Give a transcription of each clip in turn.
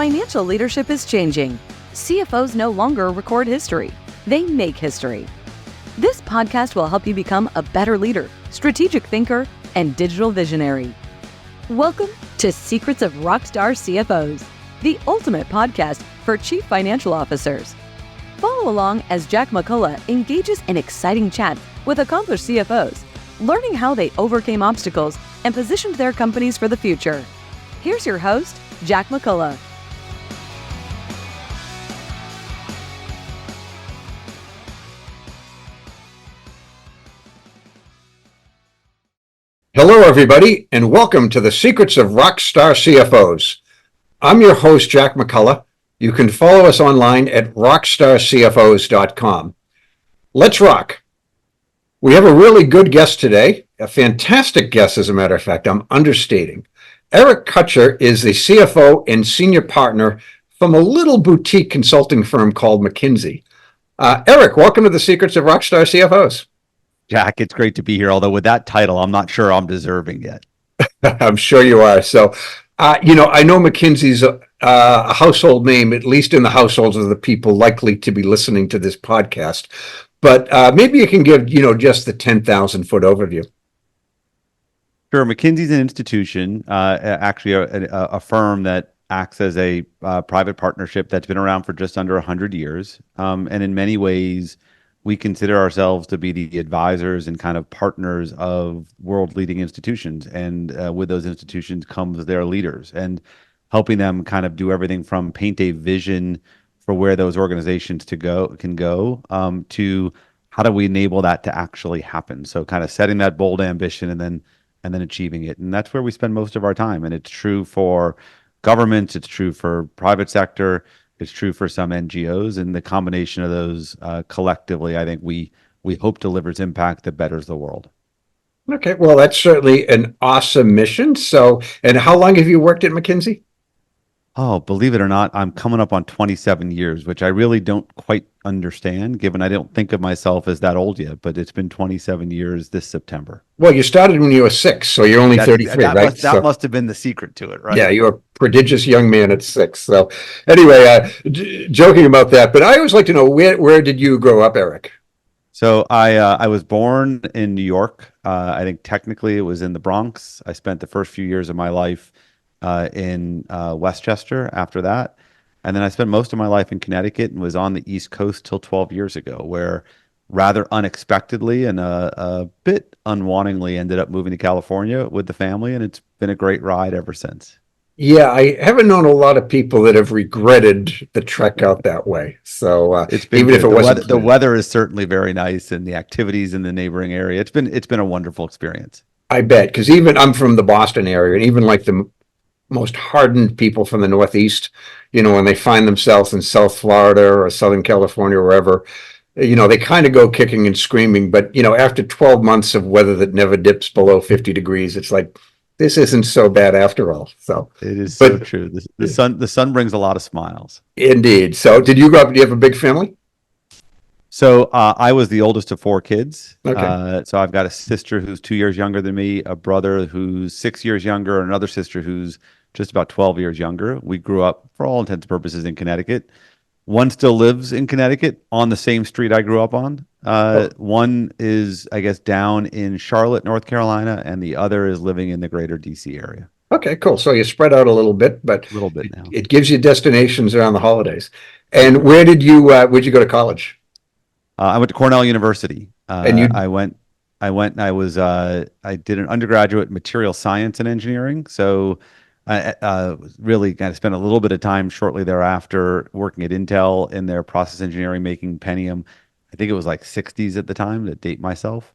Financial leadership is changing. CFOs no longer record history. They make history. This podcast will help you become a better leader, strategic thinker, and digital visionary. Welcome to Secrets of Rockstar CFOs, the ultimate podcast for chief financial officers. Follow along as Jack McCullough engages in exciting chats with accomplished CFOs, learning how they overcame obstacles and positioned their companies for the future. Here's your host, Jack McCullough. Hello, everybody, and welcome to the Secrets of Rockstar CFOs. I'm your host, Jack McCullough. You can follow us online at rockstarcfos.com. Let's rock. We have a really good guest today, a fantastic guest, as a matter of fact. I'm understating. Eric Kutcher is the CFO and senior partner from a little boutique consulting firm called McKinsey. Eric, welcome to the Secrets of Rockstar CFOs. Jack, it's great to be here. Although with that title, I'm not sure I'm deserving yet. I'm sure you are. So, I know McKinsey's a household name, at least in the households of the people likely to be listening to this podcast. But maybe you can give, just the 10,000-foot overview. Sure. McKinsey's an institution, actually a firm that acts as a private partnership that's been around for just under 100 years. And in many ways, we consider ourselves to be the advisors and kind of partners of world-leading institutions. And with those institutions comes their leaders, and helping them kind of do everything from paint a vision for where those organizations can go to how do we enable that to actually happen. So kind of setting that bold ambition and then achieving it. And that's where we spend most of our time. And it's true for governments, it's true for private sector, it's true for some NGOs, and the combination of those collectively, I think we hope delivers impact that betters the world. Okay, well, that's certainly an awesome mission. So, and how long have you worked at McKinsey? Oh, believe it or not, I'm coming up on 27 years, which I really don't quite understand, given I don't think of myself as that old yet, but it's been 27 years this September. Well, you started when you were 6, so you're only 33, right? That must have been the secret to it, right? Yeah, you're a prodigious young man at 6. So anyway, joking about that, but I always like to know, where did you grow up, Eric? So I was born in New York. I think technically it was in the Bronx. I spent the first few years of my life in Westchester after that. And then I spent most of my life in Connecticut and was on the East Coast till 12 years ago, where rather unexpectedly and a bit unwantingly ended up moving to California with the family. And it's been a great ride ever since. Yeah, I haven't known a lot of people that have regretted the trek out that way. So it's been even good. If it wasn't the weather is certainly very nice, and the activities in the neighboring area. It's been a wonderful experience. I bet, because even I'm from the Boston area, and even like the most hardened people from the Northeast, when they find themselves in South Florida or Southern California or wherever, they kind of go kicking and screaming. But, after 12 months of weather that never dips below 50 degrees, it's like, this isn't so bad after all. So it is so true. The sun brings a lot of smiles. Indeed. So did you grow up, do you have a big family? So I was the oldest of 4 kids. Okay. So I've got a sister who's 2 years younger than me, a brother who's 6 years younger, and another sister who's just about 12 years younger. We grew up, for all intents and purposes, in Connecticut. One still lives in Connecticut on the same street I grew up on. One is, I guess, down in Charlotte, North Carolina, and the other is living in the greater DC area. Okay, cool. So you spread out a little bit, but A little bit now. It gives you destinations around the holidays. And where'd you go to college? I went to Cornell University. And you? I did an undergraduate in material science and engineering. So I really kind of spent a little bit of time shortly thereafter working at Intel in their process engineering, making Pentium. I think it was like 60s at the time, to date myself.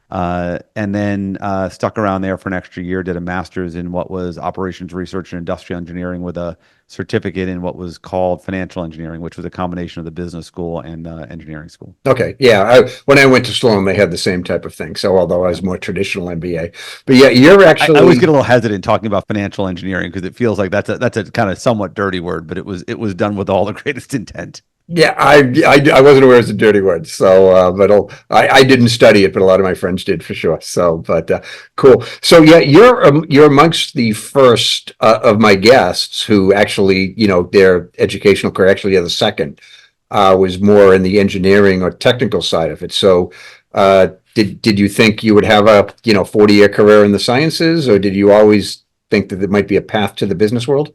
And then stuck around there for an extra year, did a master's in what was operations research and industrial engineering with a certificate in what was called financial engineering, which was a combination of the business school and engineering school. Okay. Yeah. When I went to Sloan, they had the same type of thing. So although I was more traditional MBA, but yeah, you're actually. I always get a little hesitant talking about financial engineering because it feels like that's a kind of somewhat dirty word, but it was done with all the greatest intent. Yeah, I wasn't aware it was a dirty word, so I didn't study it, but a lot of my friends did for sure. So, but cool. So yeah, you're amongst the first of my guests who actually, their educational career, actually, the second was more in the engineering or technical side of it. So, did you think you would have a 40-year career in the sciences, or did you always think that there might be a path to the business world?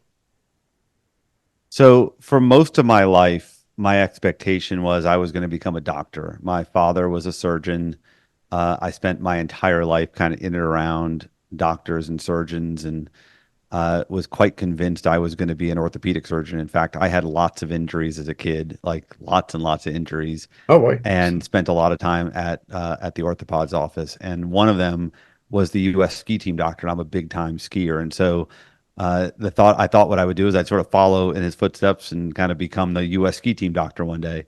So for most of my life, my expectation was I was going to become a doctor. My father was a surgeon. I spent my entire life kind of in and around doctors and surgeons, and was quite convinced I was going to be an orthopedic surgeon. In fact, I had lots of injuries as a kid, like lots and lots of injuries, Oh boy. and spent a lot of time at the orthopod's office. And one of them was the U.S. ski team doctor, and I'm a big time skier. And so I thought what I would do is I'd sort of follow in his footsteps and kind of become the U.S. ski team doctor one day.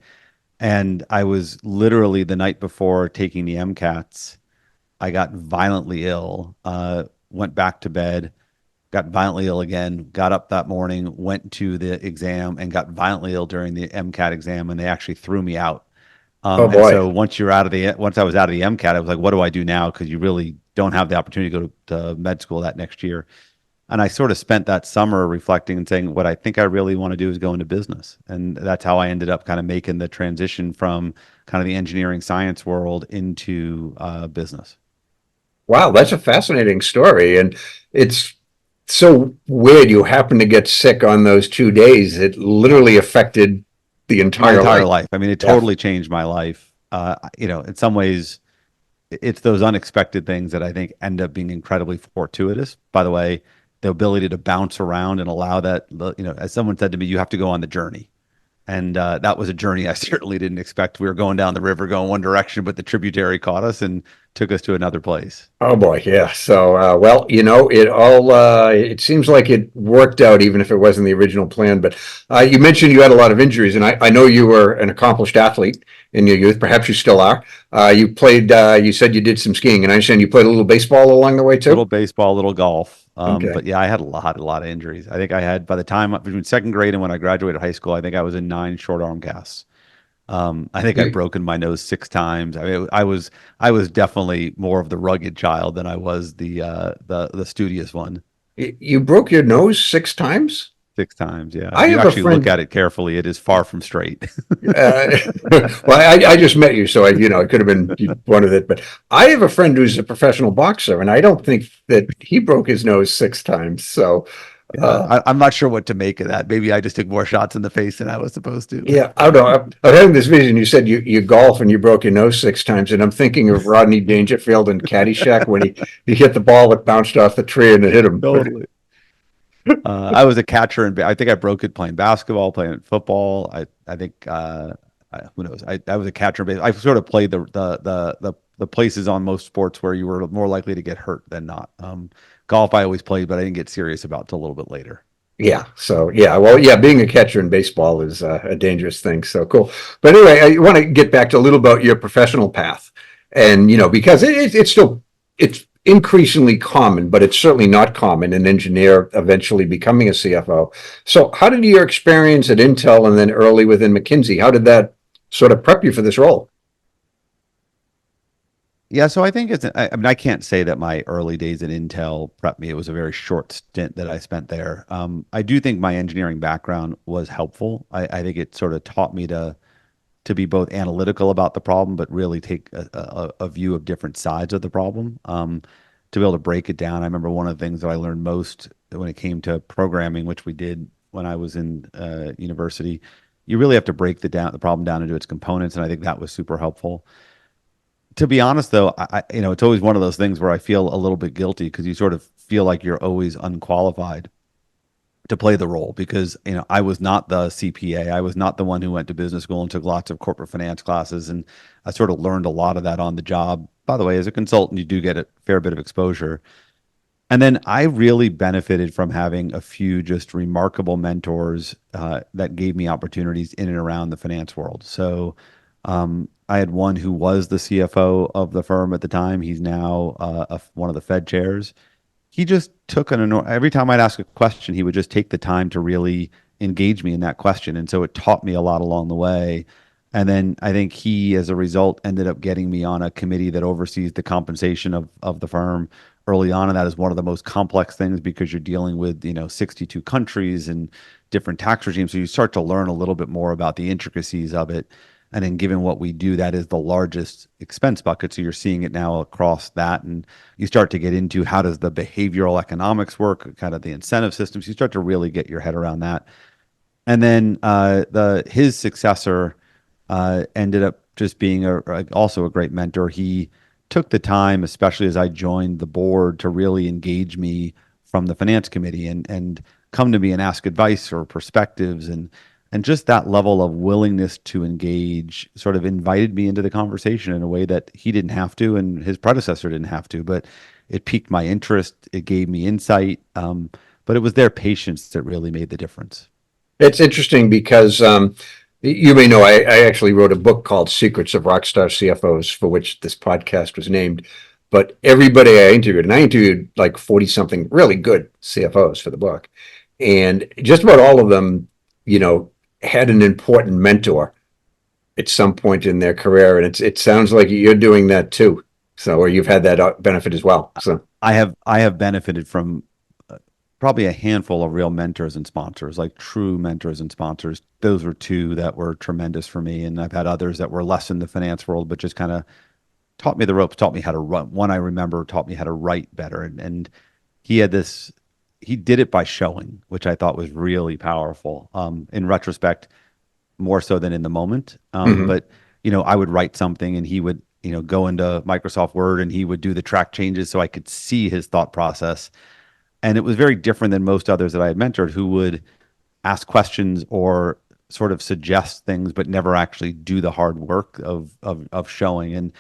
And I was literally the night before taking the MCATs, I got violently ill, went back to bed, got violently ill again, got up that morning, went to the exam, and got violently ill during the MCAT exam, and they actually threw me out. Oh And boy. so once I was out of the MCAT, I was like, what do I do now? Because you really don't have the opportunity to go to med school that next year. And I sort of spent that summer reflecting and saying, what I think I really want to do is go into business. And that's how I ended up kind of making the transition from kind of the engineering science world into business. Wow, that's a fascinating story. And it's so weird you happened to get sick on those 2 days. It literally affected the My entire entire life. life. I mean, it Yeah. totally changed my life. In some ways, it's those unexpected things that I think end up being incredibly fortuitous. By the way, the ability to bounce around and allow that, as someone said to me, you have to go on the journey. And that was a journey I certainly didn't expect. We were going down the river, going one direction, but the tributary caught us and took us to another place. Oh boy, yeah. So, well, it seems like it worked out, even if it wasn't the original plan. But you mentioned you had a lot of injuries, and I know you were an accomplished athlete in your youth. Perhaps you still are. You said you did some skiing, and I understand you played a little baseball along the way Little too. baseball, little golf. But Okay. yeah, I had a lot of injuries. I think I had, by the time between second grade and when I graduated high school, I think I was in 9 short arm casts. I think I'd broken my nose 6 times. I mean, I was definitely more of the rugged child than I was the studious one. You broke your nose 6 times? 6 times, yeah. I If you have a actually look friend. at it carefully, it is far from straight. Uh, well, I just met you, so it could have been one of it. But I have a friend who's a professional boxer, and I don't think that he broke his nose 6 times. So, Yeah, uh, I'm not sure what to make of that. Maybe I just took more shots in the face than I was supposed to. yeah, I don't know. I'm having this vision. You said you golf and you broke your nose 6 times, and I'm thinking of Rodney Dangerfield in Caddyshack when he hit the ball that bounced off the tree and it hit him. Totally. I was a catcher, and I think I broke it playing basketball, playing football. I think who knows? I was a catcher. I sort of played the places on most sports where you were more likely to get hurt than not. Golf I always played, but I didn't get serious about till a little bit later. Yeah. So yeah. Well, yeah. Being a catcher in baseball is a dangerous thing. So cool. But anyway, I want to get back to a little about your professional path, and because it's increasingly common, but it's certainly not common an engineer eventually becoming a CFO. So how did your experience at Intel and then early within McKinsey? How did that sort of prep you for this role? Yeah, so I think I mean, I can't say that my early days at Intel prepped me. It was a very short stint that I spent there. I do think my engineering background was helpful. I think it sort of taught me to be both analytical about the problem, but really take a view of different sides of the problem, to be able to break it down. I remember one of the things that I learned most when it came to programming, which we did when I was in university. You really have to break the problem down into its components, and I think that was super helpful. To be honest, though, it's always one of those things where I feel a little bit guilty because you sort of feel like you're always unqualified to play the role because I was not the CPA. I was not the one who went to business school and took lots of corporate finance classes, and I sort of learned a lot of that on the job. By the way, as a consultant, you do get a fair bit of exposure. And then I really benefited from having a few just remarkable mentors that gave me opportunities in and around the finance world. So I had one who was the CFO of the firm at the time. He's now one of the Fed chairs. He just took every time I'd ask a question, he would just take the time to really engage me in that question. And so it taught me a lot along the way. And then I think he, as a result, ended up getting me on a committee that oversees the compensation of the firm early on. And that is one of the most complex things because you're dealing with, 62 countries and different tax regimes. So you start to learn a little bit more about the intricacies of it. And then given what we do, that is the largest expense bucket. So you're seeing it now across that. And you start to get into how does the behavioral economics work, kind of the incentive systems. You start to really get your head around that. And then his successor ended up just being also a great mentor. He took the time, especially as I joined the board, to really engage me from the finance committee and come to me and ask advice or perspectives. And just that level of willingness to engage sort of invited me into the conversation in a way that he didn't have to and his predecessor didn't have to, but it piqued my interest. It gave me insight. But it was their patience that really made the difference. It's interesting because you may know I actually wrote a book called Secrets of Rockstar CFOs, for which this podcast was named. But everybody I interviewed, and I interviewed like 40 something really good CFOs for the book, and just about all of them, had an important mentor at some point in their career. And it sounds like you're doing that too. So, or you've had that benefit as well. So I have benefited from probably a handful of real mentors and sponsors, like true mentors and sponsors. Those were two that were tremendous for me. And I've had others that were less in the finance world, but just kind of taught me the ropes, taught me how to run. One I remember taught me how to write better. And he did it by showing, which I thought was really powerful. In retrospect, more so than in the moment. But, I would write something and he would, go into Microsoft Word and he would do the track changes so I could see his thought process. And it was very different than most others that I had mentored who would ask questions or sort of suggest things, but never actually do the hard work of showing. And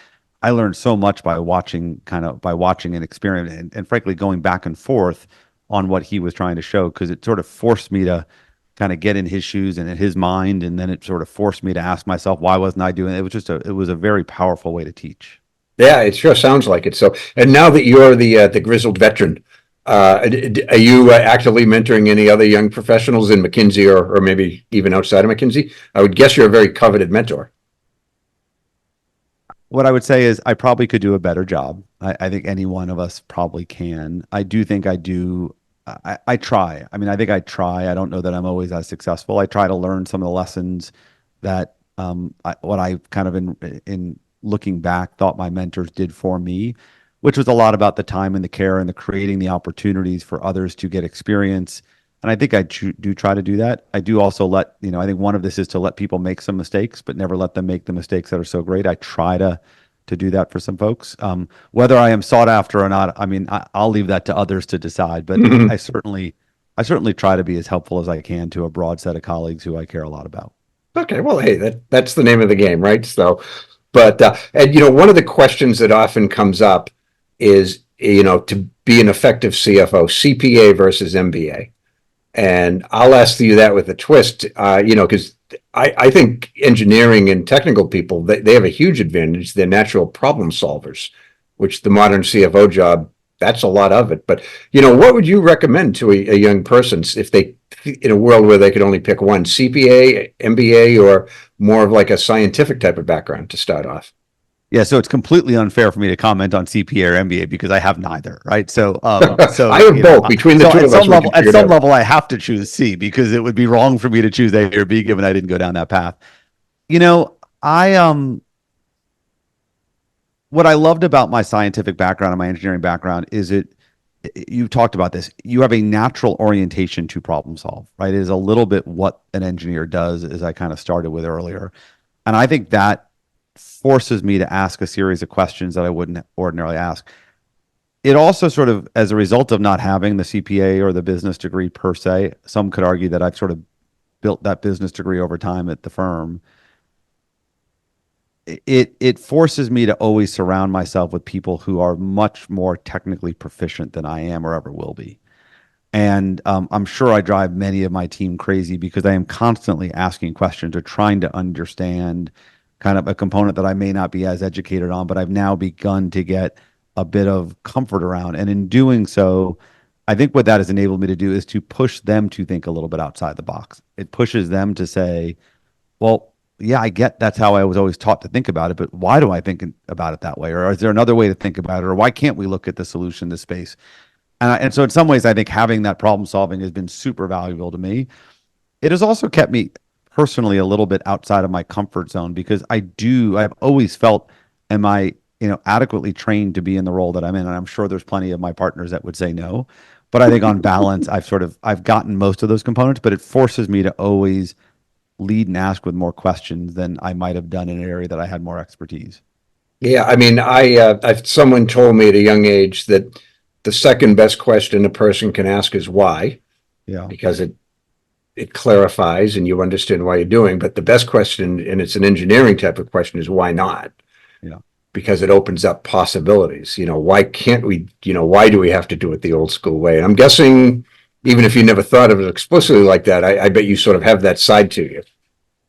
I learned so much by watching and experiment and frankly, going back and forth on what he was trying to show, because it sort of forced me to kind of get in his shoes and in his mind. And then it sort of forced me to ask myself, why wasn't I doing it? It was a very powerful way to teach. yeah, it sure sounds like it. So, and now that you're the grizzled veteran, are you actively mentoring any other young professionals in McKinsey or maybe even outside of McKinsey? I would guess you're a very coveted mentor. What I would say is I probably could do a better job. I think any one of us probably can. I do think I do. I try. I mean, I think I try. I don't know that I'm always as successful. I try to learn some of the lessons that what I kind of in looking back thought my mentors did for me, which was a lot about the time and the care and the creating the opportunities for others to get experience. And I think I do try to do that. I do also I think one of this is to let people make some mistakes, but never let them make the mistakes that are so great. I try to do that for some folks. Whether I am sought after or not, I mean, I'll leave that to others to decide, but I certainly try to be as helpful as I can to a broad set of colleagues who I care a lot about. Okay, well, hey, that's the name of the game, right? So, but and one of the questions that often comes up is to be an effective CFO, CPA versus MBA. And I'll ask you that with a twist, because I think engineering and technical people, they have a huge advantage. They're natural problem solvers, which the modern CFO job, that's a lot of it. But, what would you recommend to a young person if they, in a world where they could only pick one, CPA, MBA, or more of like a scientific type of background to start off? Yeah, so it's completely unfair for me to comment on CPA or MBA because I have neither, right? So I have both. Between the two of us, at some level, I have to choose C because it would be wrong for me to choose A or B given I didn't go down that path. What I loved about my scientific background and my engineering background is you talked about this. You have a natural orientation to problem solve, right? It is a little bit what an engineer does, as I kind of started with earlier, and I think that forces me to ask a series of questions that I wouldn't ordinarily ask. It also sort of, as a result of not having the CPA or the business degree per se, some could argue that I've sort of built that business degree over time at the firm. It forces me to always surround myself with people who are much more technically proficient than I am or ever will be. And I'm sure I drive many of my team crazy because I am constantly asking questions or trying to understand kind of a component that I may not be as educated on, but I've now begun to get a bit of comfort around. And in doing so, I think what that has enabled me to do is to push them to think a little bit outside the box. It pushes them to say, well, yeah, I get that's how I was always taught to think about it, but why do I think about it that way? Or is there another way to think about it? Or why can't we look at the solution in this space? And so in some ways, I think having that problem solving has been super valuable to me. It has also kept me personally a little bit outside of my comfort zone because I've always felt, am I, adequately trained to be in the role that I'm in? And I'm sure there's plenty of my partners that would say no. But I think on balance, I've gotten most of those components, but it forces me to always lead and ask with more questions than I might have done in an area that I had more expertise. Yeah, I mean, someone told me at a young age that the second best question a person can ask is why, Yeah. because it clarifies and you understand why you're doing. But the best question, and it's an engineering type of question, is why not? Yeah. Because it opens up possibilities. Why can't we, why do we have to do it the old school way? And I'm guessing, even if you never thought of it explicitly like that, I bet you sort of have that side to you.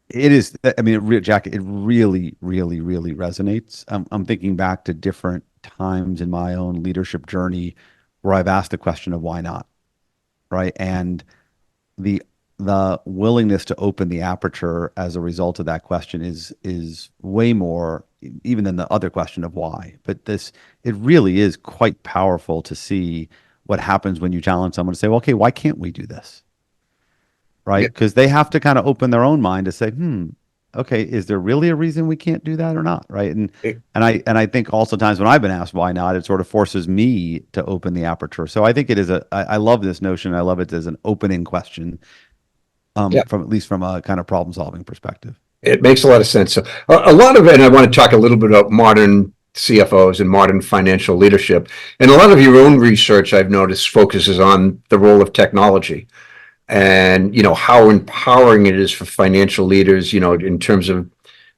It is, I mean, Jack, it really, really, really resonates. I'm thinking back to different times in my own leadership journey where I've asked the question of why not, right? And the the willingness to open the aperture as a result of that question is way more even than the other question of why. But it really is quite powerful to see what happens when you challenge someone to say, well, okay, why can't we do this? Yeah. Right? Because they have to kind of open their own mind to say, okay, is there really a reason we can't do that or not? Right. And I think also times when I've been asked why not, it sort of forces me to open the aperture. So I think it is I love this notion. I love it as an opening question, Yeah. from at least from a kind of problem solving perspective. It makes a lot of sense. So a lot of it, and I want to talk a little bit about modern CFOs and modern financial leadership. And a lot of your own research, I've noticed, focuses on the role of technology and, how empowering it is for financial leaders, in terms of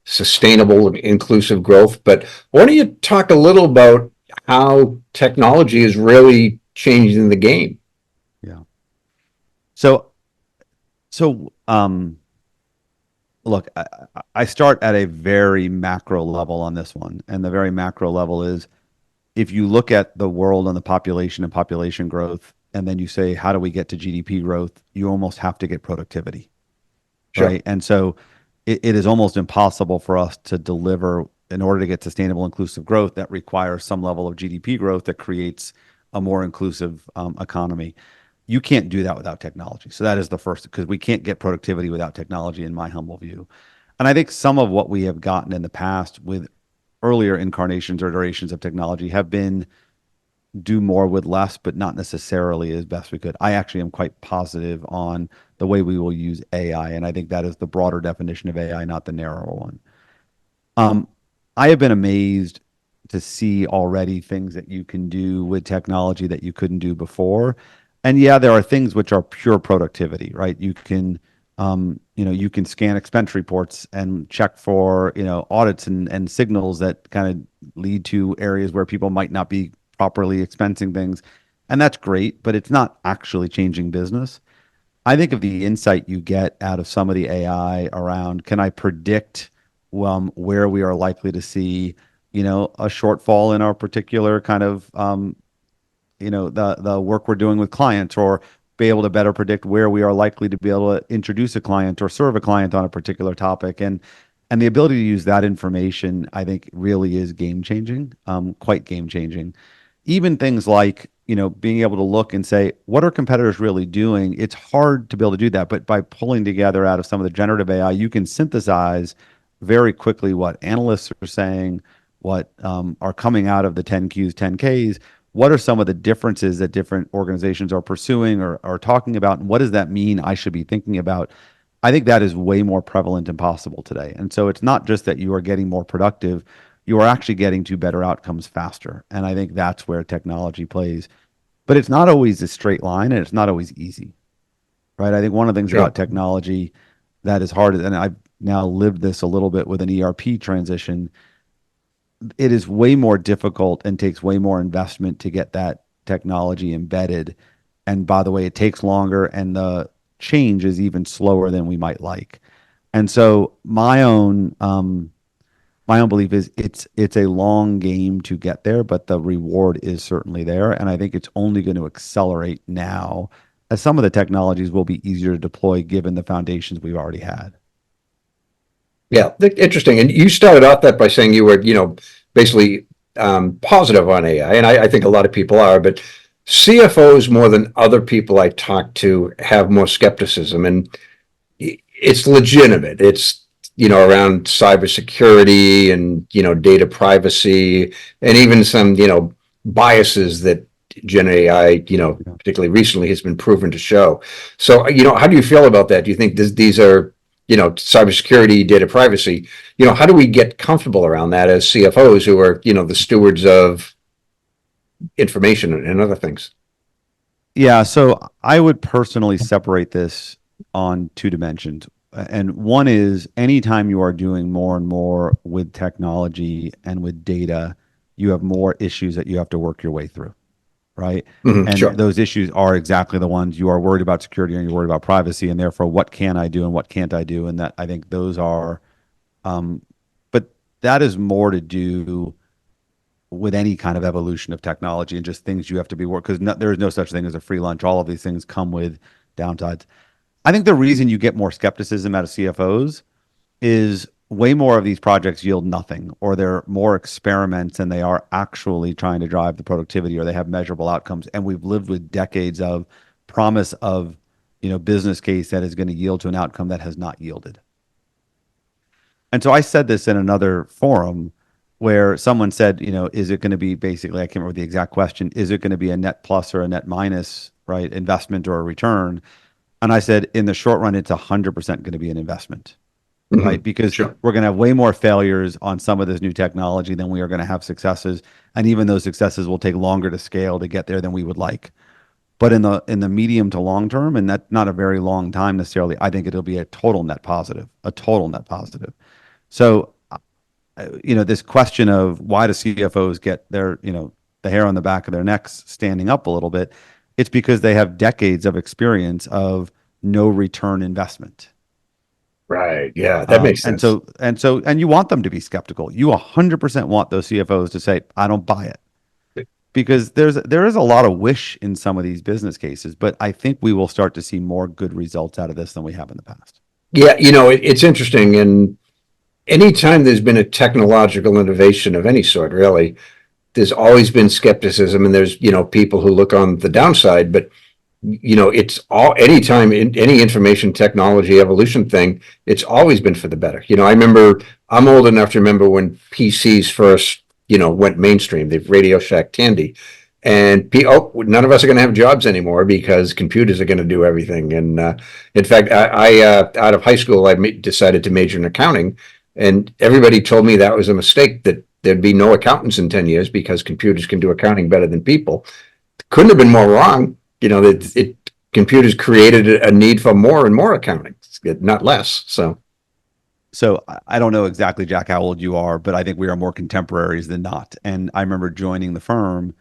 sustainable, inclusive growth. But why don't you talk a little about how technology is really changing the game? Yeah. So look, I start at a very macro level on this one. And the very macro level is if you look at the world and the population and population growth, and then you say, how do we get to GDP growth? You almost have to get productivity, Sure. right? And so it is almost impossible for us to deliver in order to get sustainable, inclusive growth that requires some level of GDP growth that creates a more inclusive economy. You can't do that without technology. So that is the first, because we can't get productivity without technology, in my humble view. And I think some of what we have gotten in the past with earlier incarnations or iterations of technology have been do more with less, but not necessarily as best we could. I actually am quite positive on the way we will use AI, and I think that is the broader definition of AI, not the narrower one. I have been amazed to see already things that you can do with technology that you couldn't do before. And yeah, there are things which are pure productivity, right? You can scan expense reports and check for, audits and signals that kind of lead to areas where people might not be properly expensing things. And that's great, but it's not actually changing business. I think of the insight you get out of some of the AI around, can I predict where we are likely to see, a shortfall in our particular kind of, the work we're doing with clients, or be able to better predict where we are likely to be able to introduce a client or serve a client on a particular topic. And the ability to use that information, I think, really is game changing, quite game changing. Even things like, being able to look and say, what are competitors really doing? It's hard to be able to do that, but by pulling together out of some of the generative AI, you can synthesize very quickly what analysts are saying, what are coming out of the 10Qs, 10Ks. What are some of the differences that different organizations are pursuing or are talking about? And what does that mean I should be thinking about? I think that is way more prevalent and possible today. And so it's not just that you are getting more productive, you are actually getting to better outcomes faster. And I think that's where technology plays. But it's not always a straight line, and it's not always easy, right? I think one of the things Sure. about technology that is hard, and I've now lived this a little bit with an ERP transition, it is way more difficult and takes way more investment to get that technology embedded. And by the way, it takes longer, and the change is even slower than we might like. And so my own my own belief is it's a long game to get there, but the reward is certainly there. And I think it's only going to accelerate now as some of the technologies will be easier to deploy given the foundations we've already had. Yeah, interesting. And you started off that by saying you were, basically positive on AI, and I think a lot of people are, but CFOs more than other people I talk to have more skepticism, and it's legitimate. It's around cybersecurity and data privacy, and even some biases that Gen AI, particularly recently, has been proven to show. So how do you feel about that? Do you think these are cybersecurity, data privacy, how do we get comfortable around that as CFOs who are, the stewards of information and other things? Yeah, so I would personally separate this on two dimensions. And one is anytime you are doing more and more with technology and with data, you have more issues that you have to work your way through, right? And Sure. those issues are exactly the ones you are worried about security and you're worried about privacy, and therefore what can I do and what can't I do? And that I think those are, but that is more to do with any kind of evolution of technology and just things you have to be work because there is no such thing as a free lunch. All of these things come with downsides. I think the reason you get more skepticism out of CFOs is way more of these projects yield nothing, or they're more experiments and they are actually trying to drive the productivity, or they have measurable outcomes. And we've lived with decades of promise of, business case that is going to yield to an outcome that has not yielded. And so I said this in another forum where someone said, is it going to be basically, I can't remember the exact question, is it going to be a net plus or a net minus, right, investment or a return? And I said, in the short run, it's 100% going to be an investment, right? Because Sure. we're going to have way more failures on some of this new technology than we are going to have successes. And even those successes will take longer to scale to get there than we would like. But in the medium to long term, and that's not a very long time necessarily, I think it'll be a total net positive. So, this question of why do CFOs get their, the hair on the back of their necks standing up a little bit, it's because they have decades of experience of no return investment. Right. Yeah, that makes sense. And you want them to be skeptical. You 100% want those CFOs to say, I don't buy it. Because there is a lot of wish in some of these business cases, but I think we will start to see more good results out of this than we have in the past. Yeah, it's interesting. And anytime there's been a technological innovation of any sort, really, there's always been skepticism, and there's, people who look on the downside, but it's all anytime in any information technology evolution thing, it's always been for the better. I remember, I'm old enough to remember when PCs first, went mainstream, the Radio Shack Tandy, and none of us are going to have jobs anymore because computers are going to do everything. And in fact, I out of high school, I decided to major in accounting, and everybody told me that was a mistake, that there'd be no accountants in 10 years because computers can do accounting better than people. Couldn't have been more wrong. Computers created a need for more and more accounting, not less. So I don't know exactly, Jack, how old you are, but I think we are more contemporaries than not. And I remember joining the firm,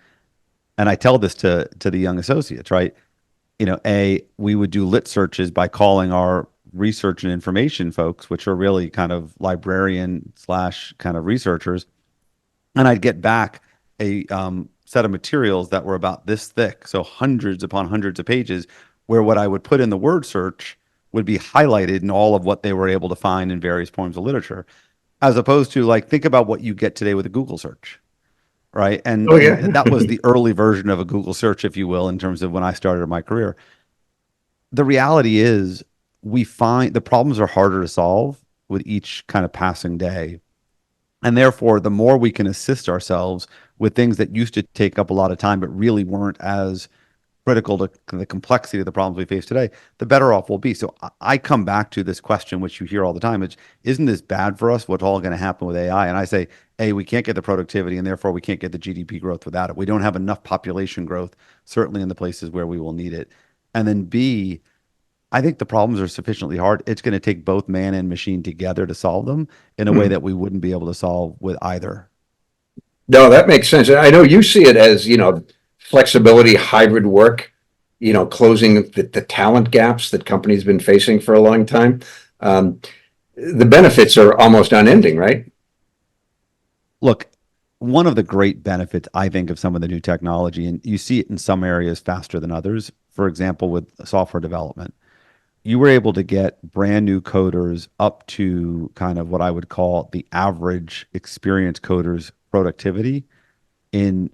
and I tell this to the young associates, right? We would do lit searches by calling our research and information folks, which are really kind of librarian / kind of researchers. And I'd get back a set of materials that were about this thick, so hundreds upon hundreds of pages, where what I would put in the word search would be highlighted in all of what they were able to find in various forms of literature, as opposed to think about what you get today with a Google search, right? And that was the early version of a Google search, if you will, in terms of when I started my career. The reality is we find the problems are harder to solve with each kind of passing day. And therefore, the more we can assist ourselves with things that used to take up a lot of time, but really weren't as critical to the complexity of the problems we face today, the better off we'll be. So I come back to this question, which you hear all the time, isn't this bad for us? What's all going to happen with AI? And I say, A, we can't get the productivity, and therefore we can't get the GDP growth without it. We don't have enough population growth, certainly in the places where we will need it. And then B, I think the problems are sufficiently hard. It's going to take both man and machine together to solve them in a way that we wouldn't be able to solve with either. No, that makes sense. I know you see it as, flexibility, hybrid work, closing the talent gaps that companies have been facing for a long time. The benefits are almost unending, right? Look, one of the great benefits, I think, of some of the new technology, and you see it in some areas faster than others, for example, with software development, you were able to get brand new coders up to kind of what I would call the average experienced coders productivity in,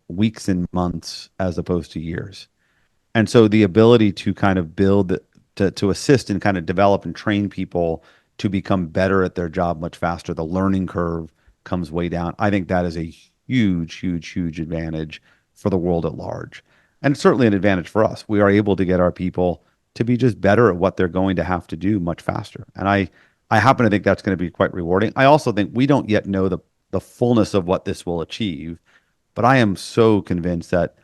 weeks and months as opposed to years. And so the ability to kind of build, to assist and kind of develop and train people to become better at their job much faster, the learning curve comes way down. I think that is a huge, huge, huge advantage for the world at large. And it's certainly an advantage for us. We are able to get our people to be just better at what they're going to have to do much faster. And I happen to think that's going to be quite rewarding. I also think we don't yet know the fullness of what this will achieve, but I am so convinced that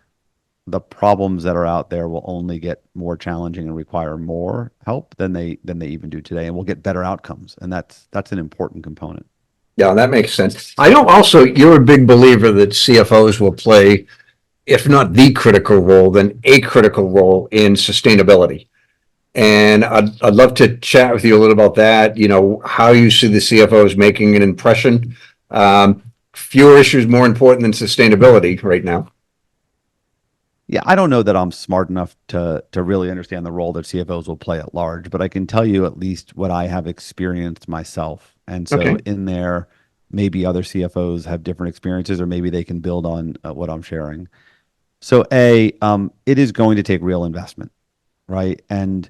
the problems that are out there will only get more challenging and require more help than they even do today, and we'll get better outcomes, and that's an important component. Yeah, that makes sense. I know also you're a big believer that CFOs will play, if not the critical role, then a critical role in sustainability. And I'd love to chat with you a little about that, how you see the CFOs making an impression. Fewer issues more important than sustainability right now. Yeah, I don't know that I'm smart enough to really understand the role that CFOs will play at large, but I can tell you at least what I have experienced myself. And so Okay. in there, maybe other CFOs have different experiences, or maybe they can build on what I'm sharing. So it is going to take real investment, right? And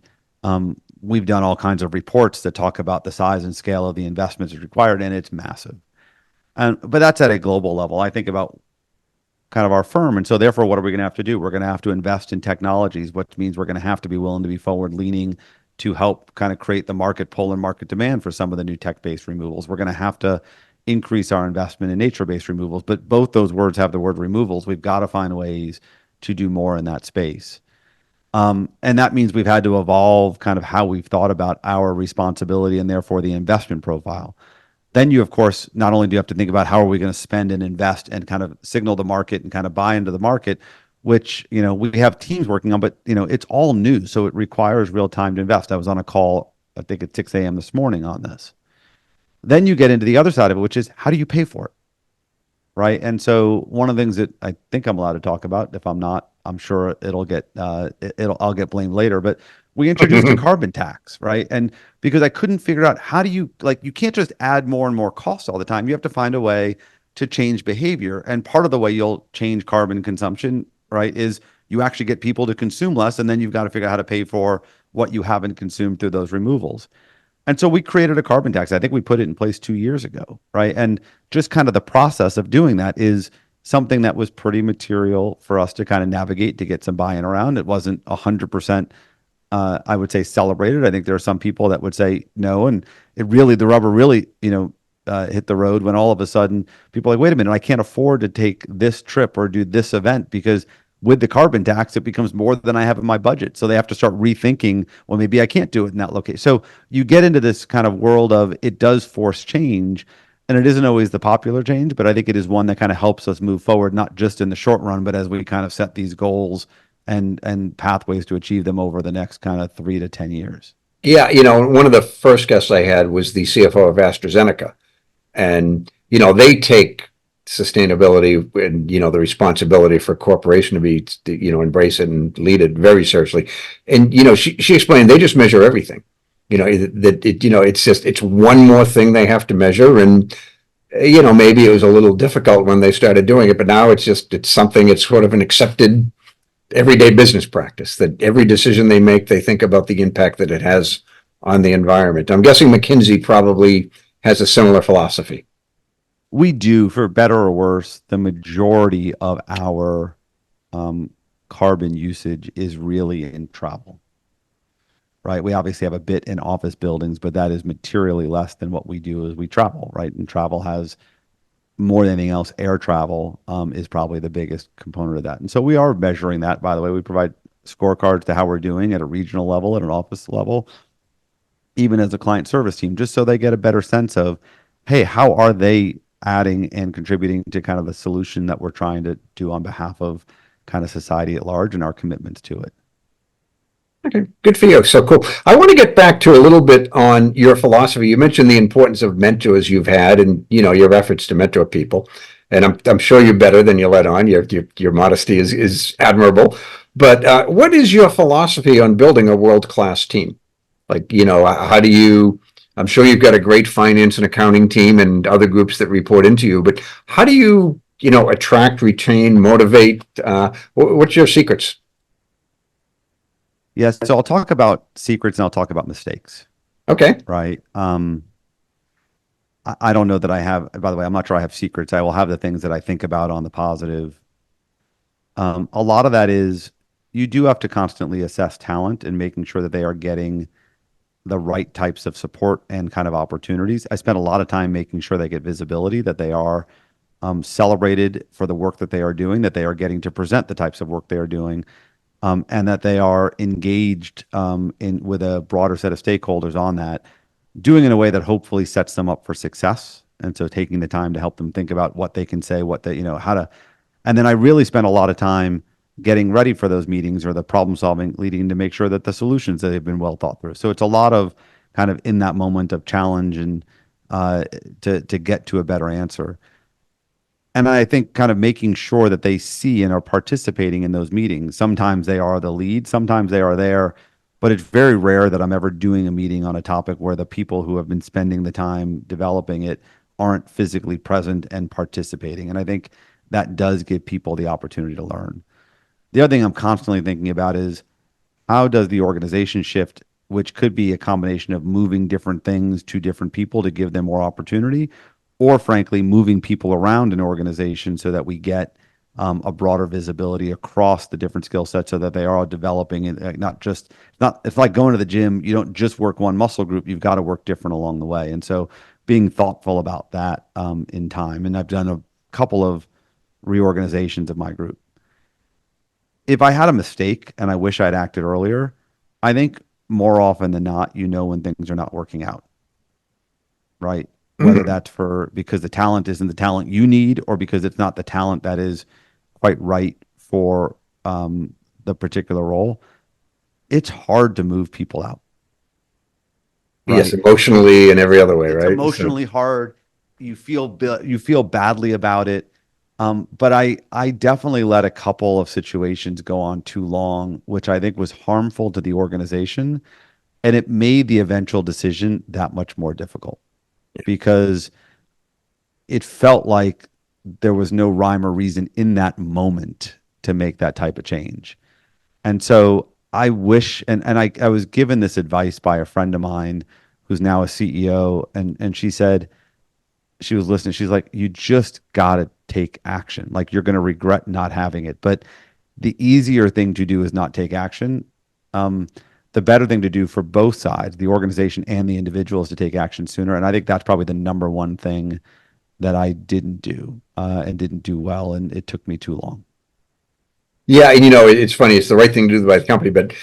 we've done all kinds of reports that talk about the size and scale of the investments required, and it's massive. But that's at a global level. I think about kind of our firm. And so therefore, what are we going to have to do? We're going to have to invest in technologies, which means we're going to have to be willing to be forward leaning to help kind of create the market pull and market demand for some of the new tech-based removals. We're going to have to increase our investment in nature-based removals, but both those words have the word removals. We've got to find ways to do more in that space. And that means we've had to evolve kind of how we've thought about our responsibility and therefore the investment profile. Then you, of course, not only do you have to think about how are we going to spend and invest and kind of signal the market and kind of buy into the market, which, we have teams working on, but, it's all new. So it requires real time to invest. I was on a call, I think at 6 a.m. this morning on this. Then you get into the other side of it, which is how do you pay for it? Right. And so one of the things that I think I'm allowed to talk about, if I'm not, I'm sure I'll get blamed later, but we introduced a carbon tax, right? And because I couldn't figure out how do you can't just add more and more costs all the time. You have to find a way to change behavior. And part of the way you'll change carbon consumption, right, is you actually get people to consume less, and then you've got to figure out how to pay for what you haven't consumed through those removals. And so we created a carbon tax. I think we put it in place 2 years ago, right? And just kind of the process of doing that is something that was pretty material for us to kind of navigate to get some buy-in around. It wasn't 100%, I would say, celebrated. I think there are some people that would say no, and the rubber really, hit the road when all of a sudden people are like, wait a minute, I can't afford to take this trip or do this event because with the carbon tax, it becomes more than I have in my budget. So they have to start rethinking, well, maybe I can't do it in that location. So you get into this kind of world of it does force change, and it isn't always the popular change, but I think it is one that kind of helps us move forward, not just in the short run, but as we kind of set these goals and pathways to achieve them over the next kind of 3 to 10 years. Yeah, one of the first guests I had was the CFO of AstraZeneca. And, they take sustainability and, the responsibility for a corporation to be, embrace it and lead it very seriously. And, she explained they just measure everything. It's one more thing they have to measure. And, maybe it was a little difficult when they started doing it, but now it's something, it's sort of an accepted everyday business practice that every decision they make, they think about the impact that it has on the environment. I'm guessing McKinsey probably has a similar philosophy. We do, for better or worse. The majority of our carbon usage is really in travel, right? We obviously have a bit in office buildings, but that is materially less than what we do as we travel, right? And travel has more than anything else. Air travel is probably the biggest component of that. And so we are measuring that, by the way. We provide scorecards to how we're doing at a regional level, at an office level, even as a client service team, just so they get a better sense of, hey, how are they adding and contributing to kind of the solution that we're trying to do on behalf of kind of society at large and our commitments to it. Okay, good for you. So cool. I want to get back to a little bit on your philosophy. You mentioned the importance of mentors you've had, and your efforts to mentor people. And I'm sure you're better than you let on. Your modesty is admirable. But what is your philosophy on building a world-class team? Like, how do you? I'm sure you've got a great finance and accounting team and other groups that report into you. But how do you, attract, retain, motivate? What's your secrets? Yes. So I'll talk about secrets and I'll talk about mistakes, Okay. right? I don't know that I have, by the way, I'm not sure I have secrets. I will have the things that I think about on the positive. A lot of that is you do have to constantly assess talent and making sure that they are getting the right types of support and kind of opportunities. I spend a lot of time making sure they get visibility, that they are celebrated for the work that they are doing, that they are getting to present the types of work they are doing, and that they are engaged in with a broader set of stakeholders on that, doing it in a way that hopefully sets them up for success. And so taking the time to help them think about what they can say, what they, how to, and then I really spend a lot of time getting ready for those meetings or the problem solving, leading to make sure that the solutions that have been well thought through. So it's a lot of kind of in that moment of challenge and to get to a better answer. And I think kind of making sure that they see and are participating in those meetings. Sometimes they are the lead, sometimes they are there, but it's very rare that I'm ever doing a meeting on a topic where the people who have been spending the time developing it aren't physically present and participating. And I think that does give people the opportunity to learn. The other thing I'm constantly thinking about is how does the organization shift, which could be a combination of moving different things to different people to give them more opportunity, or frankly, moving people around an organization so that we get a broader visibility across the different skill sets so that they are developing and it's like going to the gym. You don't just work one muscle group. You've got to work different along the way. And so being thoughtful about that in time. And I've done a couple of reorganizations of my group. If I had a mistake and I wish I'd acted earlier, I think more often than not, when things are not working out, right? Whether that's because the talent isn't the talent you need or because it's not the talent that is quite right for the particular role. It's hard to move people out. Right? Yes, emotionally and every other way, it's right? Emotionally hard. You feel badly about it. But I definitely let a couple of situations go on too long, which I think was harmful to the organization. And it made the eventual decision that much more difficult because it felt like there was no rhyme or reason in that moment to make that type of change. And so I wish, and I was given this advice by a friend of mine who's now a CEO, and she said, she was listening. She's like, you just got to take action. Like you're going to regret not having it. But the easier thing to do is not take action. The better thing to do for both sides, the organization and the individual, is to take action sooner. And I think that's probably the number one thing that I didn't do and didn't do well. And it took me too long. Yeah. And it's funny. It's the right thing to do by the company. But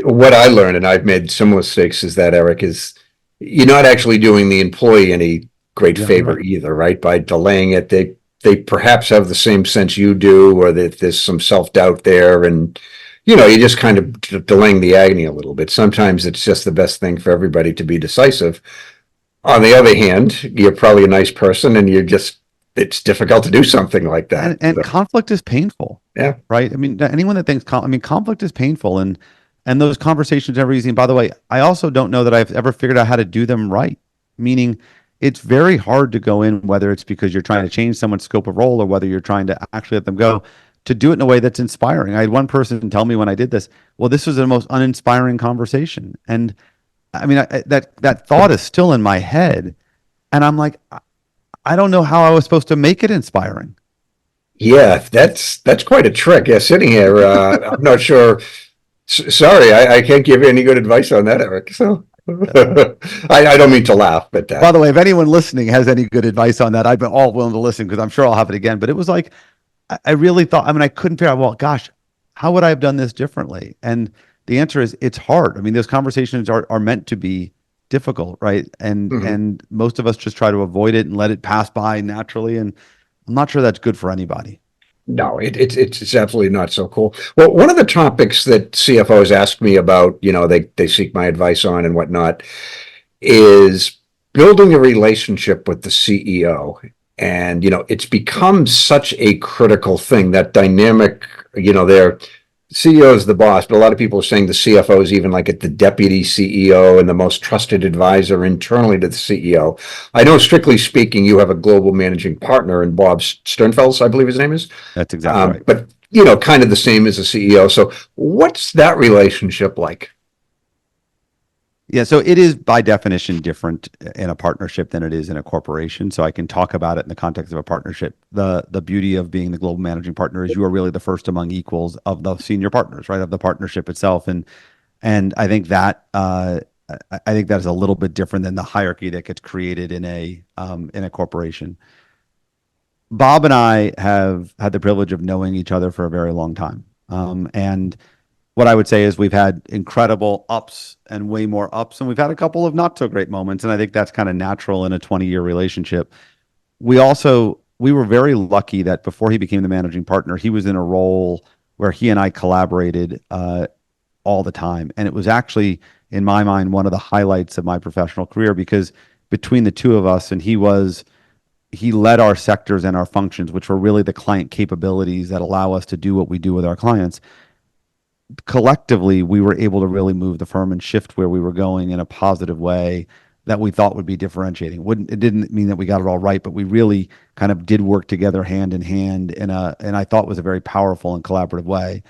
what I learned, and I've made similar mistakes, is that, Eric, is you're not actually doing the employee any great favor either, right? By delaying it, they perhaps have the same sense you do, or that there's some self-doubt there, and you're just kind of delaying the agony a little bit. Sometimes it's just the best thing for everybody to be decisive. On the other hand, you're probably a nice person, and it's difficult to do something like that. And conflict is painful. Yeah. Right. I mean, anyone that thinks, conflict is painful, and those conversations are never easy. And by the way, I also don't know that I've ever figured out how to do them right. Meaning, it's very hard to go in, whether it's because you're trying to change someone's scope of role or whether you're trying to actually let them go, to do it in a way that's inspiring. I had one person tell me when I did this, well, this was the most uninspiring conversation. And I mean, that thought is still in my head. And I'm like, I don't know how I was supposed to make it inspiring. Yeah, that's quite a trick. Yeah, sitting here, I'm not sure. Sorry, I can't give you any good advice on that, Eric. So I don't mean to laugh, but by the way, if anyone listening has any good advice on that, I've been all willing to listen because I'm sure I'll have it again. But it was like, I really thought, I couldn't figure out, well, gosh, how would I have done this differently? And the answer is it's hard. I mean, those conversations are meant to be difficult, right? And most of us just try to avoid it and let it pass by naturally. And I'm not sure that's good for anybody. No, it's absolutely not so cool. Well, one of the topics that CFOs ask me about, they seek my advice on and whatnot, is building a relationship with the CEO. And, it's become such a critical thing, that dynamic, their CEO is the boss, but a lot of people are saying the CFO is even like at the deputy CEO and the most trusted advisor internally to the CEO. I know, strictly speaking, you have a global managing partner in Bob Sternfels, I believe his name is. That's exactly right. But, kind of the same as a CEO. So what's that relationship like? Yeah, so it is by definition different in a partnership than it is in a corporation. So I can talk about it in the context of a partnership. The beauty of being the global managing partner is you are really the first among equals of the senior partners, right? Of the partnership itself. And I think that I think that is a little bit different than the hierarchy that gets created in a corporation. Bob and I have had the privilege of knowing each other for a very long time. And what I would say is we've had incredible ups and way more ups, and we've had a couple of not so great moments. And I think that's kind of natural in a 20-year relationship. We were very lucky that before he became the managing partner, he was in a role where he and I collaborated all the time. And it was actually, in my mind, one of the highlights of my professional career, because between the two of us, and he led our sectors and our functions, which were really the client capabilities that allow us to do what we do with our clients. Collectively, we were able to really move the firm and shift where we were going in a positive way that we thought would be differentiating. It didn't mean that we got it all right, but we really kind of did work together hand in hand and I thought was a very powerful and collaborative way.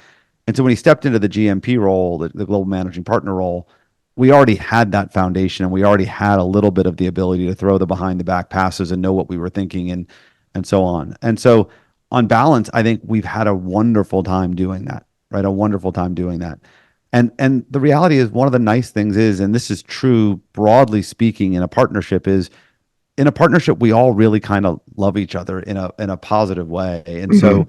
And so when he stepped into the GMP role, the global managing partner role, we already had that foundation, and we already had a little bit of the ability to throw the behind the back passes and know what we were thinking and so on. And so on balance, I think we've had a wonderful time doing that, right? A wonderful time doing that. And the reality is, one of the nice things is, and this is true broadly speaking in a partnership, is in a partnership, we all really kind of love each other in a positive way. And so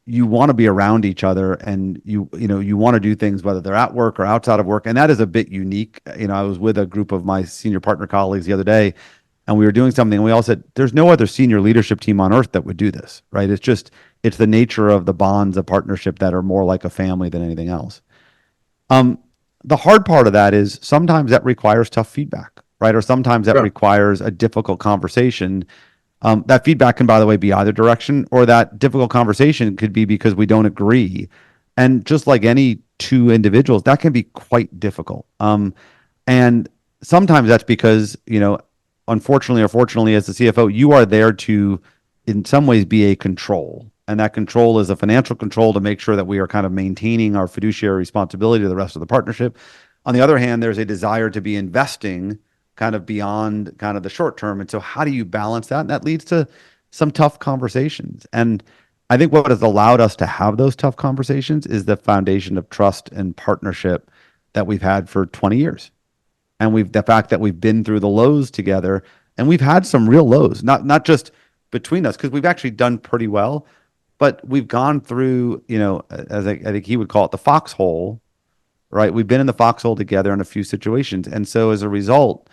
you want to be around each other, and you want to do things, whether they're at work or outside of work. And that is a bit unique. I was with a group of my senior partner colleagues the other day, and we were doing something, and we all said, there's no other senior leadership team on earth that would do this, right? It's the nature of the bonds of partnership that are more like a family than anything else. The hard part of that is sometimes that requires tough feedback, right? Or sometimes that requires a difficult conversation. That feedback can, by the way, be either direction, or that difficult conversation could be because we don't agree. And just like any two individuals, that can be quite difficult. And sometimes that's because, unfortunately or fortunately, as the CFO, you are there to, in some ways, be a control. And that control is a financial control to make sure that we are kind of maintaining our fiduciary responsibility to the rest of the partnership. On the other hand, there's a desire to be investing kind of beyond kind of the short term. And so how do you balance that? And that leads to some tough conversations. And I think what has allowed us to have those tough conversations is the foundation of trust and partnership that we've had for 20 years. And the fact that we've been through the lows together, and we've had some real lows, not just between us, because we've actually done pretty well, but we've gone through, as I think he would call it, the foxhole, right? We've been in the foxhole together in a few situations. And so as a result,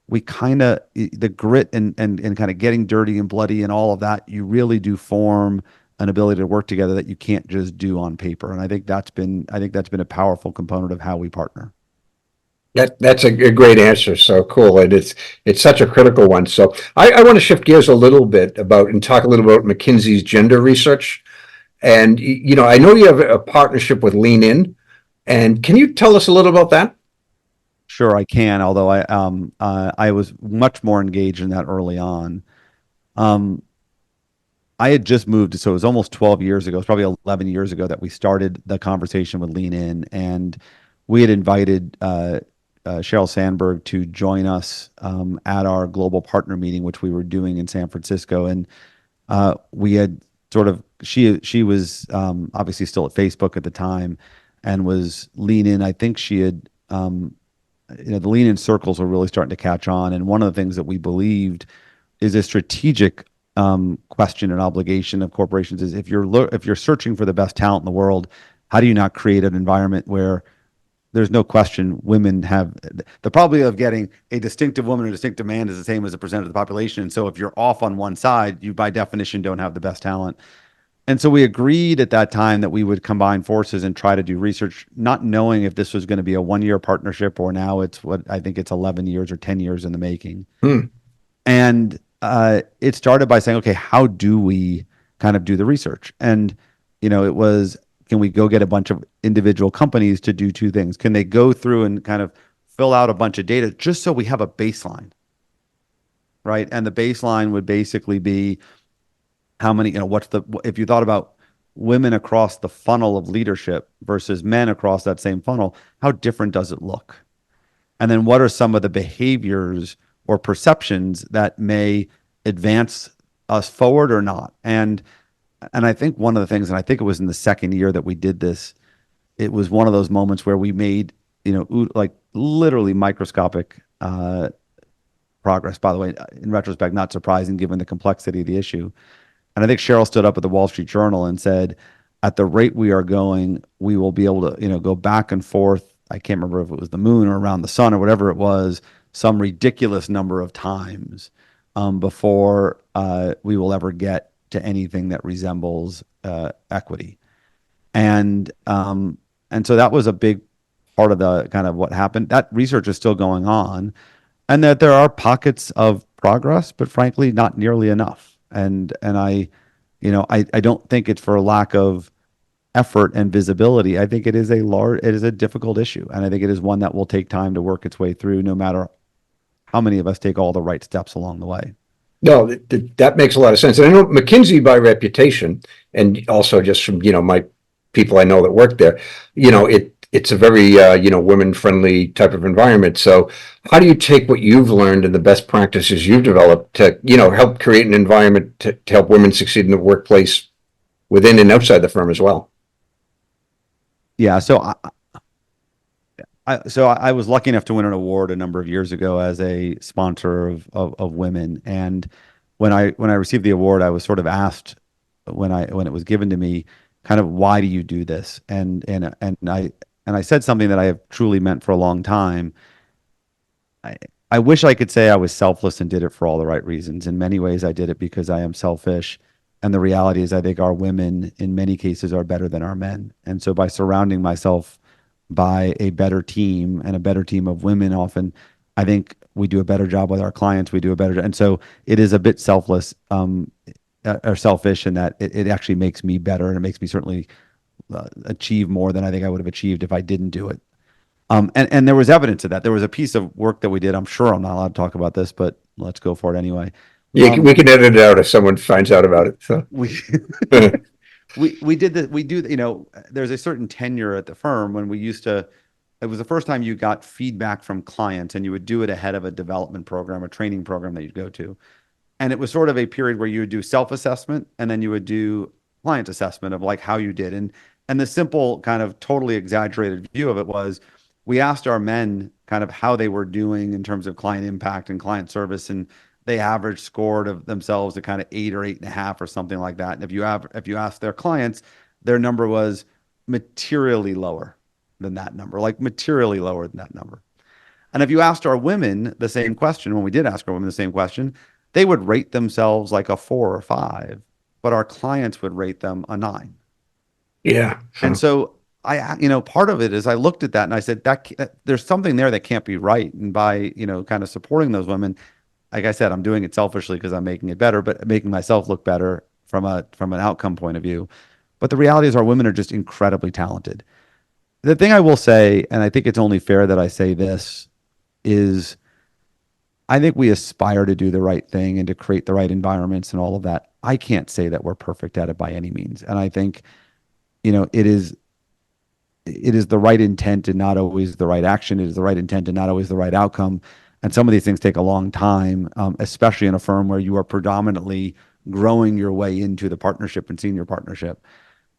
we kind of, the grit and kind of getting dirty and bloody and all of that, you really do form an ability to work together that you can't just do on paper. And I think that's been a powerful component of how we partner. That's a great answer. So cool. And it's such a critical one. So I want to shift gears a little bit and talk a little about McKinsey's gender research. And, I know you have a partnership with Lean In. And can you tell us a little about that? Sure, I can. Although I was much more engaged in that early on. I had just moved, so it was almost 12 years ago. It was probably 11 years ago that we started the conversation with Lean In, and we had invited Sheryl Sandberg to join us at our global partner meeting, which we were doing in San Francisco. And we had sort of, she was obviously still at Facebook at the time and was Lean In. I think she had, the Lean In circles were really starting to catch on. And one of the things that we believed is a strategic question and obligation of corporations is if you're searching for the best talent in the world, how do you not create an environment where there's no question women have the probability of getting a distinctive woman or a distinctive man is the same as a percent of the population. And so if you're off on one side, you by definition don't have the best talent. And so we agreed at that time that we would combine forces and try to do research, not knowing if this was going to be a 1-year partnership or now it's what I think it's 11 years or 10 years in the making. And it started by saying, okay, how do we kind of do the research? And, it was, can we go get a bunch of individual companies to do two things? Can they go through and kind of fill out a bunch of data just so we have a baseline, right? And the baseline would basically be how many, if you thought about women across the funnel of leadership versus men across that same funnel, how different does it look? And then what are some of the behaviors or perceptions that may advance us forward or not? And I think one of the things, and I think it was in the second year that we did this, it was one of those moments where we made, like literally microscopic progress, by the way, in retrospect, not surprising given the complexity of the issue. And I think Cheryl stood up at the Wall Street Journal and said, at the rate we are going, we will be able to, go back and forth. I can't remember if it was the moon or around the sun or whatever it was, some ridiculous number of times before we will ever get to anything that resembles equity. And so that was a big part of the kind of what happened. That research is still going on, and that there are pockets of progress, but frankly, not nearly enough. And I don't think it's for lack of effort and visibility. I think it is a difficult issue, and I think it is one that will take time to work its way through, no matter how many of us take all the right steps along the way. No, that makes a lot of sense. And I know McKinsey by reputation, and also just from, my people I know that work there, it's a very, women-friendly type of environment. So how do you take what you've learned and the best practices you've developed to, help create an environment to help women succeed in the workplace within and outside the firm as well? Yeah, so I was lucky enough to win an award a number of years ago as a sponsor of women. And when I received the award, I was sort of asked when it was given to me, kind of, why do you do this? And I said something that I have truly meant for a long time. I wish I could say I was selfless and did it for all the right reasons. In many ways, I did it because I am selfish. And the reality is, I think our women, in many cases, are better than our men. And so by surrounding myself by a better team and a better team of women, often, I think we do a better job with our clients. We do a better job. And so it is a bit selfless or selfish in that it actually makes me better, and it makes me certainly achieve more than I think I would have achieved if I didn't do it. And there was evidence of that. There was a piece of work that we did. I'm sure I'm not allowed to talk about this, but let's go for it anyway. Yeah, we can edit it out if someone finds out about it. So we did that. We do, there's a certain tenure at the firm when it was the first time you got feedback from clients, and you would do it ahead of a development program, a training program that you'd go to. And it was sort of a period where you would do self-assessment, and then you would do client assessment of like how you did. And the simple kind of totally exaggerated view of it was, we asked our men kind of how they were doing in terms of client impact and client service, and they average scored of themselves at kind of 8 or 8.5 or something like that. And if you ask their clients, their number was materially lower than that number, like materially lower than that number. And if you asked our women the same question, when we did ask our women the same question, they would rate themselves like a 4 or 5, but our clients would rate them a 9. Yeah. And so part of it is, I looked at that and I said, that there's something there that can't be right. And by, kind of supporting those women, like I said, I'm doing it selfishly because I'm making it better, but making myself look better from an outcome point of view. But the reality is, our women are just incredibly talented. The thing I will say, and I think it's only fair that I say this, is I think we aspire to do the right thing and to create the right environments and all of that. I can't say that we're perfect at it by any means. And I think, it is the right intent and not always the right action. It is the right intent and not always the right outcome. And some of these things take a long time, especially in a firm where you are predominantly growing your way into the partnership and senior partnership.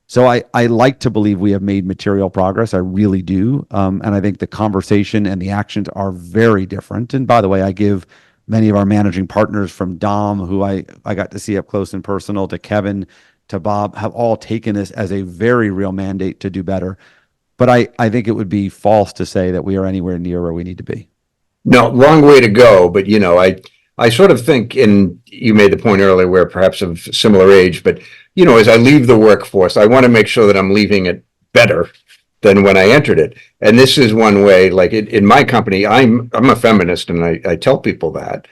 So I like to believe we have made material progress. I really do. And I think the conversation and the actions are very different. And by the way, I give many of our managing partners, from Dom, who I got to see up close and personal, to Kevin, to Bob, have all taken this as a very real mandate to do better. But I think it would be false to say that we are anywhere near where we need to be. No, wrong way to go. But, I sort of think, and you made the point earlier, we're perhaps of similar age, but, as I leave the workforce, I want to make sure that I'm leaving it better than when I entered it. And this is one way, like in my company, I'm a feminist, and I tell people that.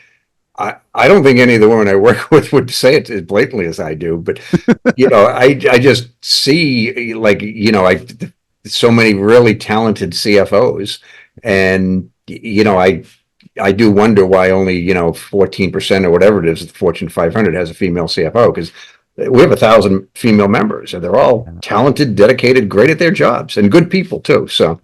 I don't think any of the women I work with would say it as blatantly as I do, but I just see, like, so many really talented CFOs, and I do wonder why only 14% or whatever it is, the Fortune 500 has a female CFO, because we have 1,000 female members, and they're all talented, dedicated, great at their jobs, and good people too. So,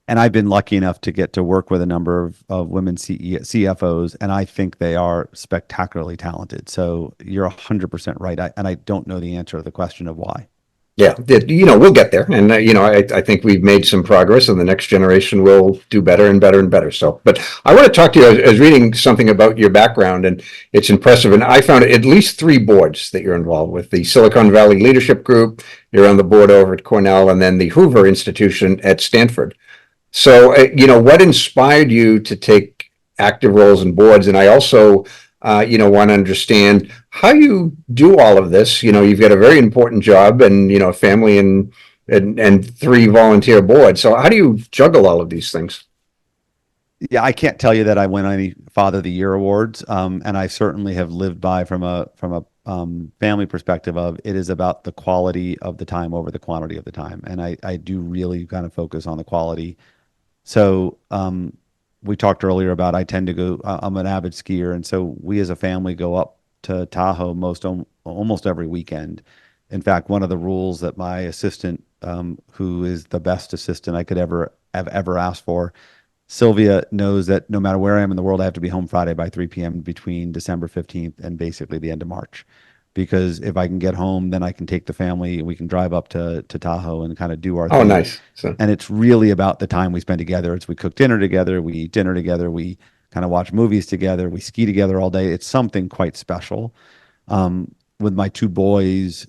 and I've been lucky enough to get to work with a number of women CFOs, and I think they are spectacularly talented. So you're 100% right. I don't know the answer to the question of why. yeah, we'll get there, and I think we've made some progress, and the next generation will do better and better and better. So, but I want to talk to you. I was reading something about your background, and it's impressive. And I found at least 3 boards that you're involved with: the Silicon Valley Leadership Group, you're on the board over at Cornell, and then the Hoover Institution at Stanford. So, what inspired you to take active roles in boards? And I also, want to understand how you do all of this. You've got a very important job, and, family, and 3 volunteer boards. So how do you juggle all of these things? Yeah, I can't tell you that I win any Father of the Year awards, and I certainly have lived by from a family perspective of it is about the quality of the time over the quantity of the time, and I do really kind of focus on the quality. So we talked earlier about I tend to go. I'm an avid skier, and so we as a family go up to Tahoe almost every weekend. In fact, one of the rules that my assistant, who is the best assistant I could ever have ever asked for, Sylvia, knows that no matter where I am in the world, I have to be home Friday by 3 p.m. between December 15th and basically the end of March. Because if I can get home, then I can take the family, we can drive up to Tahoe and kind of do our thing. Oh, nice. So, And it's really about the time we spend together. We cook dinner together, we eat dinner together, we kind of watch movies together, we ski together all day. It's something quite special. With my 2 boys,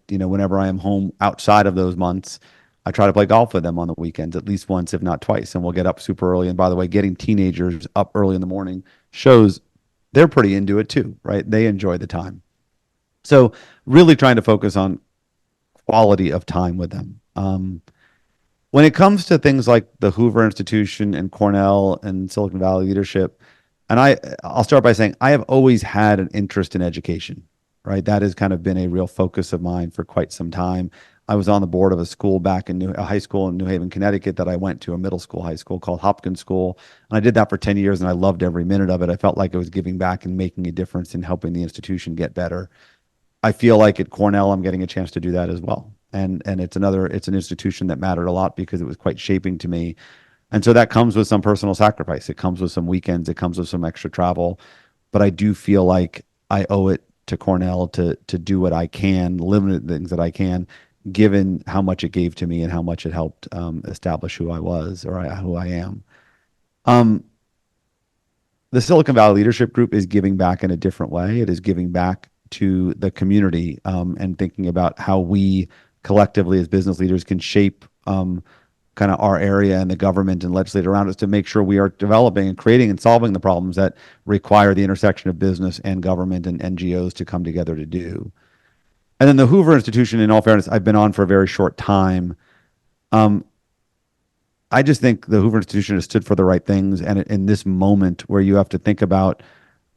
whenever I am home outside of those months, I try to play golf with them on the weekends, at least once, if not twice. And we'll get up super early. And by the way, getting teenagers up early in the morning shows they're pretty into it too, right? They enjoy the time. So really trying to focus on quality of time with them. When it comes to things like the Hoover Institution and Cornell and Silicon Valley Leadership, and I'll start by saying I have always had an interest in education, right? That has kind of been a real focus of mine for quite some time. I was on the board of a school back in a high school in New Haven, Connecticut that I went to, a middle school, high school called Hopkins School. And I did that for 10 years, and I loved every minute of it. I felt like I was giving back and making a difference in helping the institution get better. I feel like at Cornell, I'm getting a chance to do that as well. And it's an institution that mattered a lot because it was quite shaping to me. And so that comes with some personal sacrifice. It comes with some weekends. It comes with some extra travel. But I do feel like I owe it to Cornell to do what I can, limited things that I can, given how much it gave to me and how much it helped establish who I was or who I am. The Silicon Valley Leadership Group is giving back in a different way. It is giving back to the community and thinking about how we collectively as business leaders can shape kind of our area and the government and legislate around us to make sure we are developing and creating and solving the problems that require the intersection of business and government and NGOs to come together to do. And then the Hoover Institution, in all fairness, I've been on for a very short time. I just think the Hoover Institution has stood for the right things. And in this moment where you have to think about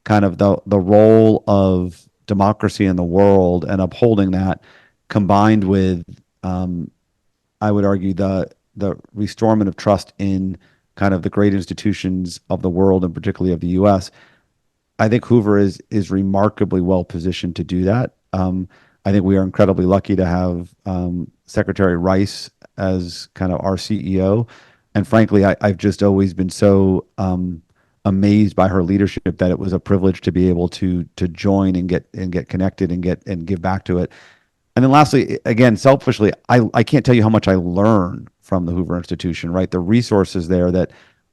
kind of the role of democracy in the world and upholding that, combined with, I would argue, the restorement of trust in kind of the great institutions of the world and particularly of the U.S., I think Hoover is remarkably well positioned to do that. I think we are incredibly lucky to have Secretary Rice as kind of our CEO. And frankly, I've just always been so amazed by her leadership that it was a privilege to be able to join and get connected and give back to it. And then lastly, again, selfishly, I can't tell you how much I learn from the Hoover Institution, right? The resources there that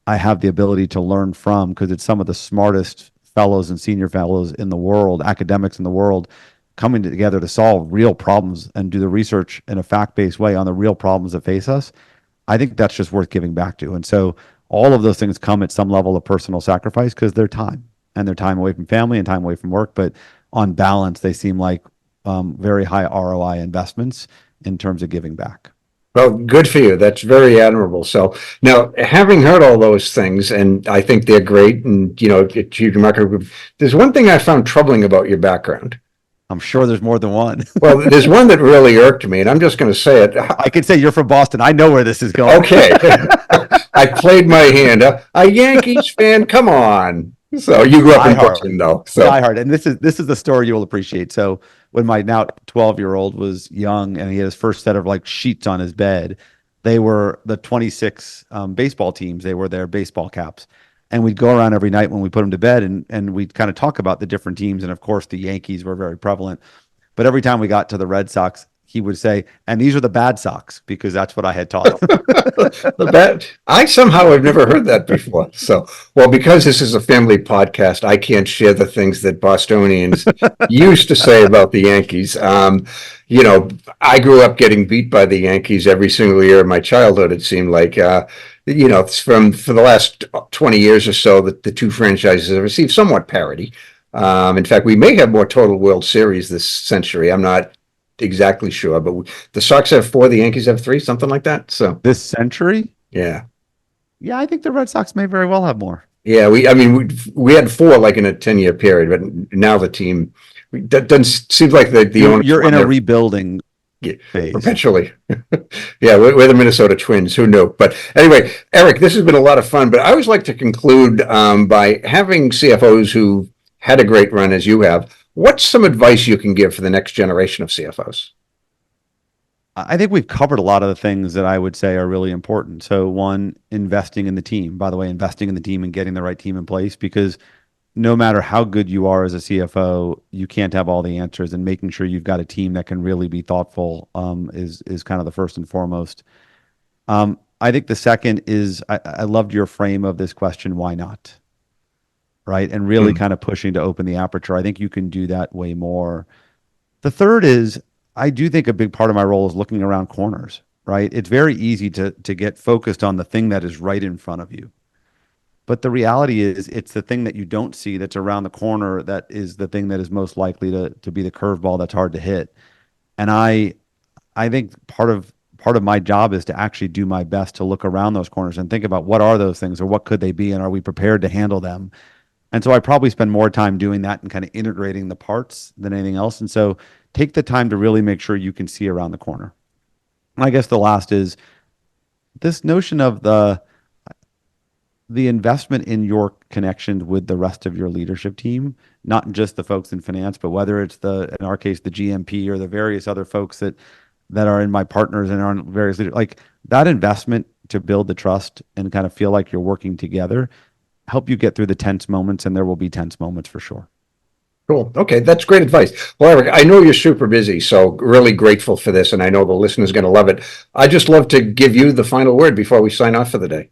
I have the ability to learn from, because it's some of the smartest fellows and senior fellows in the world, academics in the world, coming together to solve real problems and do the research in a fact-based way on the real problems that face us. I think that's just worth giving back to. And so all of those things come at some level of personal sacrifice because they're time, and they're time away from family and time away from work. But on balance, they seem like very high ROI investments in terms of giving back. Well, good for you. That's very admirable. So now, having heard all those things, and I think they're great, and it's huge market group. There's one thing I found troubling about your background. I'm sure there's more than one. Well, there's one that really irked me, and I'm just going to say it. I can say you're from Boston. I know where this is going. Okay, I played my hand. A Yankees fan? Come on. So you grew up in Boston, though. So Die hard, and this is the story you will appreciate. So when my now 12-year-old was young and he had his first set of like sheets on his bed, they were the 26 baseball teams. They were their baseball caps, and we'd go around every night when we put him to bed, and we'd kind of talk about the different teams. And of course, the Yankees were very prevalent. But every time we got to the Red Sox, he would say, "And these are the bad Sox," because that's what I had taught him. the bad. I somehow have never heard that before. So, well, because this is a family podcast, I can't share the things that Bostonians used to say about the Yankees. I grew up getting beat by the Yankees every single year of my childhood. It seemed like, it's for the last 20 years or so that the two franchises have received somewhat parity. In fact, we may have more total World Series this century. I'm not exactly sure, but the Sox have 4, the Yankees have 3, something like that. So this century, yeah, I think the Red Sox may very well have more. Yeah, we had 4 like in a 10-year period, but now the team that doesn't seem like the owners. You're in a rebuilding phase perpetually. Yeah, we're the Minnesota Twins. Who knew? But anyway, Eric, this has been a lot of fun. But I always like to conclude by having CFOs who had a great run as you have. What's some advice you can give for the next generation of CFOs? I think we've covered a lot of the things that I would say are really important. So one, investing in the team. By the way, investing in the team and getting the right team in place, because no matter how good you are as a CFO, you can't have all the answers, and making sure you've got a team that can really be thoughtful is kind of the first and foremost. I think the second is I loved your frame of this question, why not? Right? And really kind of pushing to open the aperture. I think you can do that way more. The third is I do think a big part of my role is looking around corners, right? It's very easy to get focused on the thing that is right in front of you. But the reality is it's the thing that you don't see that's around the corner that is the thing that is most likely to be the curveball that's hard to hit. And I think part of my job is to actually do my best to look around those corners and think about what are those things or what could they be, and are we prepared to handle them? And so I probably spend more time doing that and kind of integrating the parts than anything else. And so take the time to really make sure you can see around the corner. And I guess the last is this notion of the investment in your connections with the rest of your leadership team, not just the folks in finance, but whether it's in our case, the GMP or the various other folks that are in my partners and are in various leaders, like that investment to build the trust and kind of feel like you're working together, help you get through the tense moments, and there will be tense moments for sure. Cool. Okay, that's great advice. Well, Eric, I know you're super busy, so really grateful for this, and I know the listener's going to love it. I just love to give you the final word before we sign off for the day.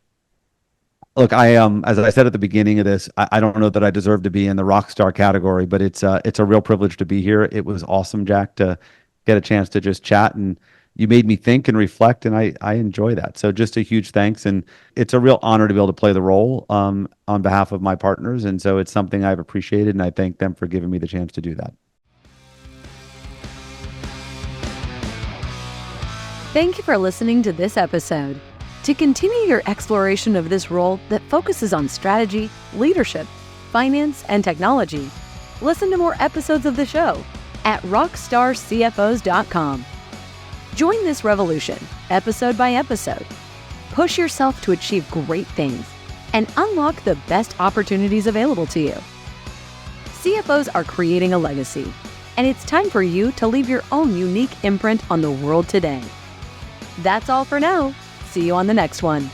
Look, as I said at the beginning of this, I don't know that I deserve to be in the Rockstar category, but it's a real privilege to be here. It was awesome, Jack, to get a chance to just chat, and you made me think and reflect, and I enjoy that. So just a huge thanks, and it's a real honor to be able to play the role on behalf of my partners, and so it's something I've appreciated, and I thank them for giving me the chance to do that. Thank you for listening to this episode. To continue your exploration of this role that focuses on strategy, leadership, finance, and technology, listen to more episodes of the show at rockstarcfos.com. Join this revolution, episode by episode. Push yourself to achieve great things and unlock the best opportunities available to you. CFOs are creating a legacy, and it's time for you to leave your own unique imprint on the world today. That's all for now. See you on the next one.